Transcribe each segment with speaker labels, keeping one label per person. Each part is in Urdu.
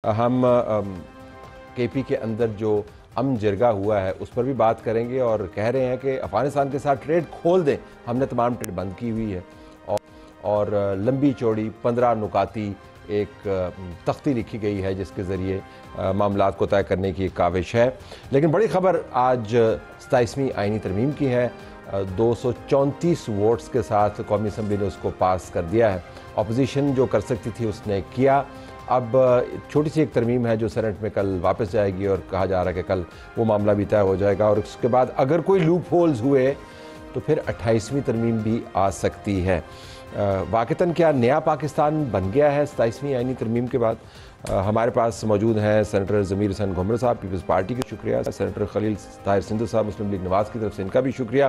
Speaker 1: ہم کے پی کے اندر جو جرگہ ہوا ہے اس پر بھی بات کریں گے اور کہہ رہے ہیں کہ افغانستان کے ساتھ ٹریڈ کھول دیں. ہم نے تمام ٹریڈ بند کی ہوئی ہے اور لمبی چوڑی 15 نکاتی ایک تختی لکھی گئی ہے جس کے ذریعے معاملات کو طے کرنے کی ایک کاوش ہے. لیکن بڑی خبر آج 27ویں آئینی ترمیم کی ہے. 234 ووٹس کے ساتھ قومی اسمبلی نے اس کو پاس کر دیا ہے. اپوزیشن جو کر سکتی تھی اس نے کیا. اب چھوٹی سی ایک ترمیم ہے جو سینٹ میں کل واپس جائے گی اور کہا جا رہا ہے کہ کل وہ معاملہ بھی طے ہو جائے گا اور اس کے بعد اگر کوئی لوپ ہولز ہوئے تو پھر 28ویں ترمیم بھی آ سکتی ہے. واقعتاً کیا نیا پاکستان بن گیا ہے 27ویں آئینی ترمیم کے بعد؟ ہمارے پاس موجود ہیں سینیٹر ضمیر حسین گھمر صاحب پیپلز پارٹی کے شکریہ، سینیٹر خلیل طاہر سندھو صاحب مسلم لیگ نواز کی طرف سے ان کا بھی شکریہ،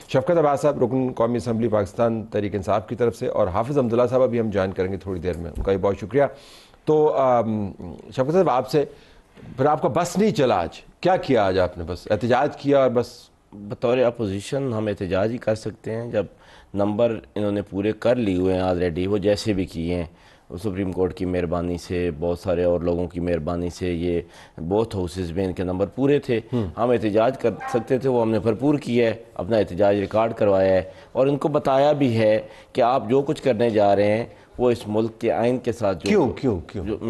Speaker 1: شفقت عباس صاحب رکن قومی اسمبلی پاکستان تحریک انصاف کی طرف سے، اور حافظ عبداللہ صاحب ابھی ہم جوائن کریں گے تھوڑی دیر میں، ان کا بھی بہت شکریہ. تو شفقت صاحب آپ سے پھر آپ کا بس نہیں چلا، آج کیا کیا؟ آج آپ نے بس احتجاج کیا اور بس؟
Speaker 2: بطور اپوزیشن ہم احتجاج ہی کر سکتے ہیں جب نمبر انہوں نے پورے کر لیے ہوئے ہیں آلریڈی، وہ جیسے بھی کیے ہیں سپریم کورٹ کی مہربانی سے، بہت سارے اور لوگوں کی مہربانی سے، یہ بہت ہاؤسز میں ان کے نمبر پورے تھے. ہم احتجاج کر سکتے تھے، وہ ہم نے بھرپور کیا ہے، اپنا احتجاج ریکارڈ کروایا ہے اور ان کو بتایا بھی ہے کہ آپ جو کچھ کرنے جا رہے ہیں وہ اس ملک کے آئین کے ساتھ
Speaker 1: کیوں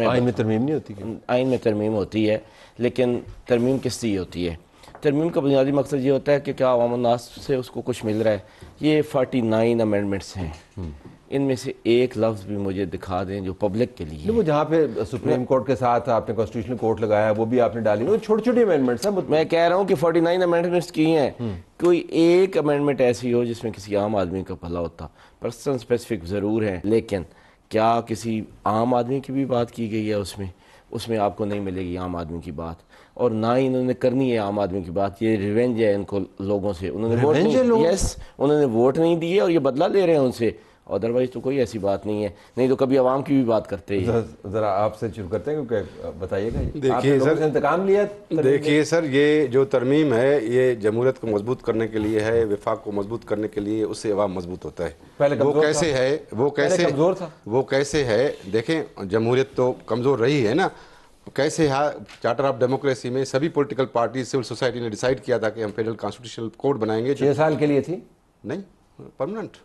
Speaker 1: آئین میں ترمیم نہیں ہوتی؟
Speaker 2: آئین میں ترمیم ہوتی ہے، لیکن ترمیم کس لیے ہوتی ہے؟ ترمیم کا بنیادی مقصد یہ ہوتا ہے کہ کیا عوام الناس سے اس کو کچھ مل رہا ہے. یہ 49 امینڈمنٹس ہیں، ان میں سے ایک لفظ بھی مجھے دکھا دیں جو پبلک کے لیے.
Speaker 1: وہ جہاں پہ سپریم کورٹ کے ساتھ آپ نے کانسٹیٹیوشنل کورٹ لگایا وہ بھی آپ نے ڈالی، وہ چھوٹی چھوٹی امینڈمنٹس ہیں.
Speaker 2: میں کہہ رہا ہوں کہ 49 امینڈمنٹس کی ہیں، کوئی ایک امینڈمنٹ ایسی ہو جس میں کسی عام آدمی کا بھلا ہوتا. پرسن اسپیسیفک ضرور ہیں، لیکن کیا کسی عام آدمی کی بھی بات کی گئی ہے اس میں آپ کو نہیں ملے گی عام آدمی کی بات، اور نہ ہی انہوں نے کرنی ہے عام آدمی کی بات. یہ ریونج ہے ان کو لوگوں سے، انہوں نے ووٹ نہیں دیے اور یہ بدلہ لے رہے ہیں ان سے. ادروائز تو کوئی ایسی بات نہیں ہے، نہیں تو کبھی عوام کی بھی بات کرتے ہیں.
Speaker 1: ذرا آپ سے شروع کرتے ہیں کیونکہ بتائیے گا.
Speaker 3: دیکھیے سر،
Speaker 1: انتقام لیا.
Speaker 3: دیکھیے سر، یہ جو ترمیم ہے یہ جمہوریت کو مضبوط کرنے کے لیے ہے، وفاق کو مضبوط کرنے کے لیے، اس سے عوام مضبوط ہوتا ہے. وہ کیسے ہے دیکھیں، جمہوریت تو کمزور رہی ہے نا. کیسے چارٹر آف ڈیموکریسی میں سبھی پولیٹیکل پارٹی سول سوسائٹی نے ڈیسائیڈ کیا تھا کہ ہم فیڈرل کانسٹیٹیوشنل کوڈ بنائیں گے.
Speaker 1: 6 سال کے لیے تھی؟
Speaker 3: نہیں، پرماننٹ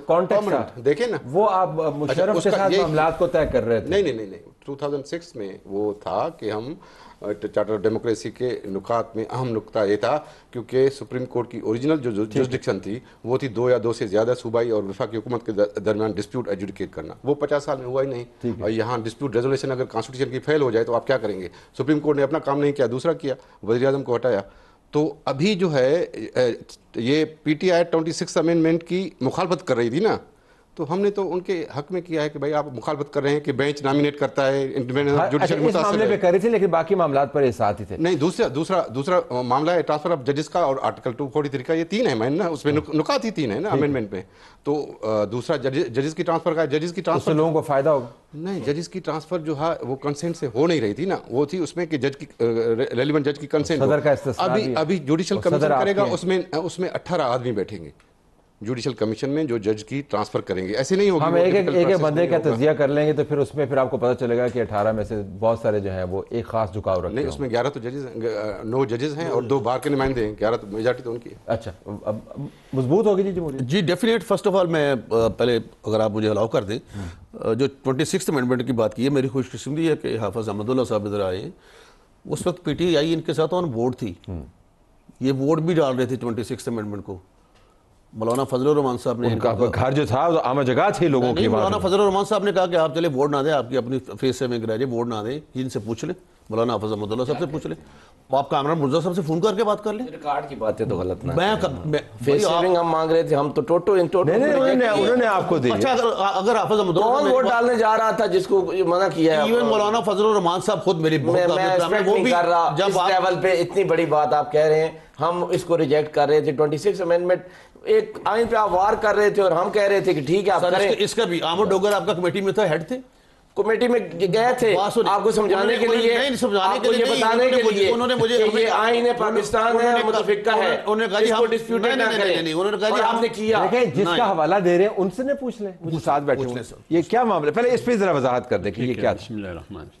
Speaker 1: کانٹیکسٹ
Speaker 3: دیکھیں نا.
Speaker 1: وہ آپ مشرف کے ساتھ معاملات کو طے کر رہے تھے.
Speaker 3: نہیں 2006 میں وہ تھا کہ ہم چارٹر آف ڈیموکریسی کے نکات میں اہم نکتہ یہ تھا کیونکہ سپریم کورٹ کی اوریجنل جو جورسڈکشن تھی وہ تھی 2 یا 2 سے زیادہ صوبائی اور وفاقی حکومت کے درمیان ڈسپیوٹ ایڈجوڈیکیٹ کرنا. وہ 50 سال میں ہوا ہی نہیں. اور یہاں ڈسپیوٹ ریزولوشن اگر کانسٹیٹیوشن کی فیل ہو جائے تو آپ کیا کریں گے؟ سپریم کورٹ نے اپنا کام نہیں کیا، دوسرا کیا، وزیر اعظم کو ہٹایا. تو ابھی جو ہے یہ پی ٹی آئی 26 امینڈمنٹ کی مخالفت کر رہی تھی نا، تو ہم نے تو ان کے حق میں کیا ہے کہ بھائی آپ مخالفت کر رہے ہیں کہ بینچ نامینیٹ کرتا ہے،
Speaker 1: اس معاملے پہ کر رہی تھی، لیکن باقی معاملات پر یہ ساتھ ہی تھے.
Speaker 3: نہیں، دوسرا معاملہ ہے ٹرانسفر آف ججز کا اور آرٹیکل 243 کا. یہ 3 ہے نا، اس میں نکات ہی 3 ہے نا امینڈمنٹ میں. تو دوسرا ججز کی ٹرانسفر کا، ججز کی ٹرانسفر
Speaker 1: لوگوں کو فائدہ ہوگا.
Speaker 3: نہیں، ججز کی ٹرانسفر جو ہے وہ کنسنٹ سے ہو نہیں رہی تھی نا، وہ تھی اس میں کہ جج کی ریلیونٹ جج کی کنسنٹ. ابھی جوڈیشل کمیشن کرے گا، اس میں 18 آدمی بیٹھیں گے جوڈیشل کمیشن میں جو جج کی ٹرانسفر کریں گے. ایسے نہیں ہوگا
Speaker 1: ہم ایک بندے کا تجزیہ کر لیں گے تو پھر اس میں پھر آپ کو پتہ چلے گا کہ 18 میں سے بہت سارے جو ہیں وہ ایک خاص جھکاؤ رکھتے ہیں.
Speaker 3: نہیں، اس میں 11 تو ججز ہیں، 9 ججز ہیں اور 2 بار کے نمائندے ہیں. 11 تو میجارٹی تو ان کی ہے.
Speaker 1: اچھا، اب مضبوط ہوگی جی جمہوریت؟
Speaker 4: جی ڈیفینیٹ. فرسٹ آف آل میں پہلے اگر آپ مجھے الاؤ کر دیں، جو 26 امینڈمنٹ کی بات کی ہے، میری خوش قسمتی ہے کہ حافظ عبداللہ صاحب ادھر آئے ہیں. اس وقت پی ٹی آئی ان کے ساتھ آن بورڈ تھی، یہ ووٹ بھی ڈال رہے تھے 26 امینڈمنٹ کو. مولانا فضل الرحمان صاحب نے،
Speaker 1: ان کا گھر جو تھا عام جگہ تھی لوگوں کی.
Speaker 4: مولانا فضل الرحمان صاحب نے کہا کہ آپ چلے ووٹ نہ دیں، آپ کی اپنی فیس سے میں گراجے ووٹ نہ دیں، ان سے پوچھ لیں، مولانا حافظ عبداللہ صاحب سے پوچھ لیں، آپ کامران مرزا صاحب سے فون کر کے بات کر لیں.
Speaker 2: ریکارڈ کی باتیں تو غلط نہ
Speaker 4: فیس
Speaker 2: سیونگ ہم مانگ رہے تھے، ہم تو
Speaker 1: انہوں نے آپ کو دی.
Speaker 4: اچھا، اگر حافظ عبداللہ
Speaker 2: کون ووٹ ڈالنے جا رہا تھا جس کو منع کیا ہے؟
Speaker 4: ایون مولانا فضل الرحمان صاحب خود میری
Speaker 2: میں نہیں کر رہا اس لیول پہ اتنی بڑی بات آپ کہہ رہے ہیں. ہم اس کو ریجیکٹ کر رہے تھے. 26 امینڈمنٹ ایک آئین پہ آپ وار کر رہے تھے اور ہم کہہ رہے تھے کہ ٹھیک ہے آپ کریں.
Speaker 4: اس کا بھی احمد ڈوگر آپ کا کمیٹی میں تھا، ہیڈ تھے،
Speaker 2: کمیٹی میں گئے تھے آپ کو سمجھانے کے لیے، آپ کو یہ بتانے کے لیے کہ یہ آئین پاکستان ہے، متفقہ ہے، اس کو ڈسپیوٹ نہ کریں، اور آپ نے کیا.
Speaker 1: دیکھیں جس کا حوالہ دے رہے ہیں ان سے نے پوچھ لیں، مجھے ساتھ بیٹھے ہیں. یہ کیا معاملہ؟ پہلے اس پہ ذرا وضاحت کر دیں کہ یہ کیا.
Speaker 5: بسم اللہ الرحمن الرحیم.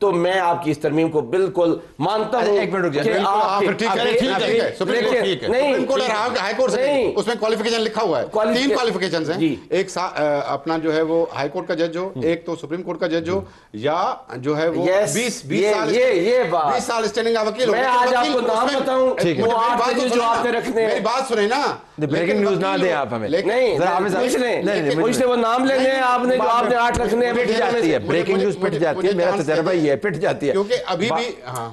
Speaker 2: تو میں آپ کی اس ترمیم کو بالکل مانتا ہوں.
Speaker 1: ایک منٹ رک جائیں.
Speaker 2: کہ
Speaker 3: بالکل،
Speaker 2: آپ
Speaker 3: پھر ٹھیک ہے، ٹھیک ہے، سپریم کورٹ ٹھیک ہے، سپریم کورٹ اور ہائی کورٹ سے
Speaker 2: نہیں،
Speaker 3: اس میں کوالیفیکیشن لکھا ہوا ہے. 3 کوالیفیکیشنز ہیں.
Speaker 2: جی.
Speaker 3: ایک اپنا جو ہے وہ ہائی کورٹ کا جج ہو، ایک تو سپریم کورٹ کا جج ہو، یا جو ہے وہ 20 سال اسٹینڈنگ کا وکیل ہو.
Speaker 2: میں آج آپ کو نام بتاؤں وہ 8 ججز جو آپ نے رکھنے
Speaker 3: میری بات سنیں نا.
Speaker 1: بریکنگ نیوز نہ دیں آپ ہمیں.
Speaker 2: نہیں پوچھ لیں، پوچھ لیں، وہ نام لے لیں آپ نے جو آپ نے 8 رکھنے ہیں.
Speaker 1: پٹ جاتی ہے بریکنگ نیوز، پٹ جاتی ہے. میرا تجربہ یہ ہے، پٹ جاتی ہے
Speaker 3: کیونکہ ابھی بھی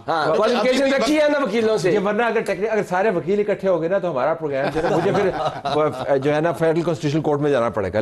Speaker 2: کوالیفیکیشن رکھی ہے نا وکیلوں سے.
Speaker 1: ورنہ اگر سارے وکیل اکٹھے ہو گئے نا تو ہمارا پروگرام جو ہے مجھے پھر جو ہے نا فیڈرل کانسٹیٹیوشنل کورٹ میں جانا پڑے گا.